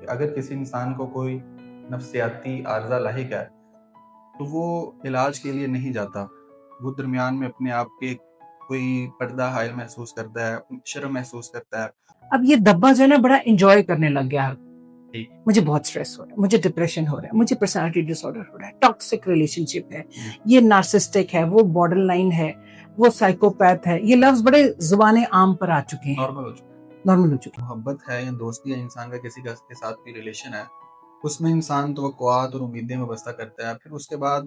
कि अगर किसी इंसान को कोई नफ्सियाती आर्ज़ा लाहिक है, तो वो इलाज के लिए नहीं जाता। वो दरमियान में अपने आप के कोई पर्दा हायल महसूस करता है, शर्म महसूस करता है। अब ये धब्बा जो है ना बड़ा एंजॉय करने लग गया है। जी। मुझे बहुत स्ट्रेस हो रहा है, मुझे डिप्रेशन हो रहा है, मुझे पर्सनालिटी डिसऑर्डर हो रहा है, टॉक्सिक रिलेशनशिप है, ये नार्सिसिस्टिक है, वो बॉर्डर लाइन है, वो साइकोपैथ है। ये लफ्ज बड़े जुबान आम पर आ चुके हैं, नॉर्मल हो चुका है। नॉर्मल हो चुके मोहब्बत है या दोस्ती है, इंसान का किसी के साथ कोई रिलेशन है, उसमें इंसान तवक्कुआत और उम्मीदें वाबस्ता करता है। फिर उसके बाद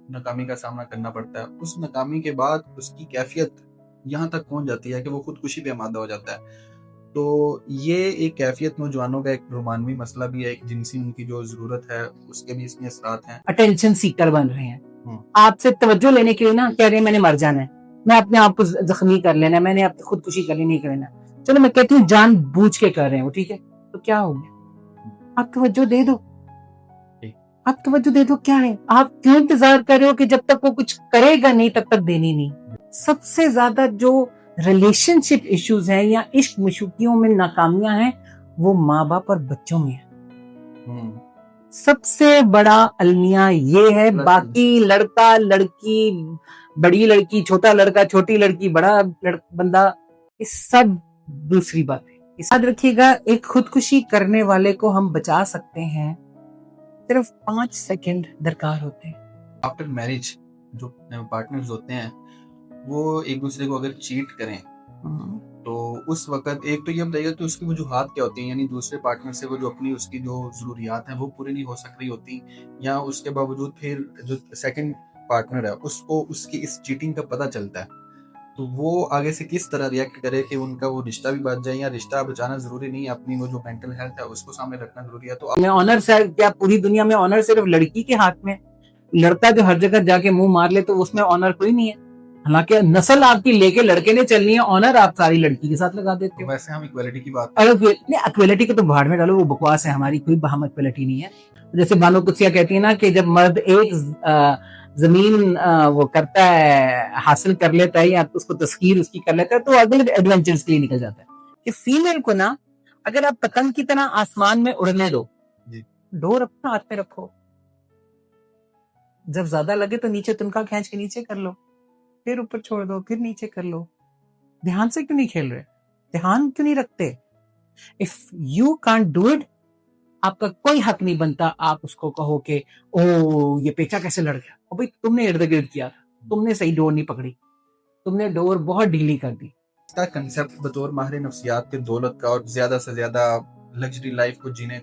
नाकामी का सामना करना पड़ता है। उस नाकामी के बाद उसकी कैफियत यहाँ तक पहुँच जाती है कि वो खुदकुशी पे आमादा हो जाता है। तो ये एक कैफियत नौजवानों का एक रोमानवी मसला भी है, एक जिनसी उनकी जो ज़रूरत है, उसके भी इसमें असरात हैं। अटेंशन सीकर बन रहे हैं, आपसे तवज्जो लेने के लिए ना कह रहे हैं मैंने मर जाना है, मैं अपने आप को जख्मी कर लेना है, मैंने अपनी खुदकुशी कर लेनी करना। चलो मैं कहती हूँ जान बूझ के कर रहे हो, ठीक है, तो क्या हो गया? आप तवज्जो दे दो, आप तवज्जो दे दो। क्या है, आप क्यों इंतजार कर रहे हो कि जब तक वो कुछ करेगा नहीं तब तक देनी नहीं। सबसे ज्यादा जो रिलेशनशिप इश्यूज हैं या इश्क मशूकियों में नाकामियां हैं, वो माँ बाप और बच्चों में है। सबसे बड़ा अलमिया ये है। बाकी लड़का लड़की, बड़ी लड़की छोटा लड़का, छोटी लड़की बड़ा बंदा, ये सब दूसरी बात है। याद रखिएगा, एक खुदकुशी करने वाले को हम बचा सकते हैं, सिर्फ 5 सेकंड दरकार होते हैं। आफ्टर मैरिज जो पार्टनर्स होते हैं, वो एक दूसरे को अगर चीट करें, तो उस वक्त एक तो ये बताइएगा कि उसकी वजूहात क्या होती हैं, यानी दूसरे पार्टनर से वो जो अपनी उसकी जो ज़रूरियात हैं वो पूरी नहीं हो सक रही होती, या उसके बावजूद फिर जो सेकंड पार्टनर है उसको उसकी इस चीटिंग का पता चलता है, तो वो आगे से किस तरह रिएक्ट करे कि उनका वो रिश्ता भी बच जाए। या रिश्ता बचाना ज़रूरी नहीं है, अपनी वो जो मेंटल हेल्थ है उसको सामने रखना ज़रूरी है। तो ऑनर से क्या पूरी दुनिया में ऑनर सिर्फ लड़की के हाथ में? लड़का जो हर जगह जाके मुंह मार ले तो उसमें ऑनर कोई नहीं है। हालांकि नस्ल आपकी लेके लड़के ने चलनी है, ऑनर आप सारी लड़की के साथ लगा देते हो। वैसे हम इक्वालिटी की बात अरे इक्वेलिटी को तो भाड़ में डालो, वो बकवास है, हमारी कोई हम इक्वेलिटी नहीं है। जैसे बानो कुत्सिया कहती है ना कि जब मर्द एक जमीन वो करता है, हासिल कर लेता है या उसको तस्कीर उसकी कर लेता है, तो अगले एडवेंचर्स के लिए निकल जाता है। कि फीमेल को ना अगर आप पतंग की तरह आसमान में उड़ने दो, डोर अपना हाथ में रखो, जब ज्यादा लगे तो नीचे तुनका खींच के नीचे कर लो, फिर ऊपर छोड़ दो, फिर नीचे कर लो। ध्यान से क्यों नहीं खेल रहे? ध्यान क्यों नहीं रखते? If you can't do it, आपका कोई हक नहीं बनता आप उसको कहो कि ओ ये पेचा कैसे लड़ गया। और भाई तुमने इर्द गिर्द किया, तुमने सही डोर नहीं पकड़ी, तुमने डोर बहुत ढीली कर दी। इसका कंसेप्ट बतौर माहिर नफ्सियात के दौलत का और ज्यादा से ज्यादा लग्जरी लाइफ को जीने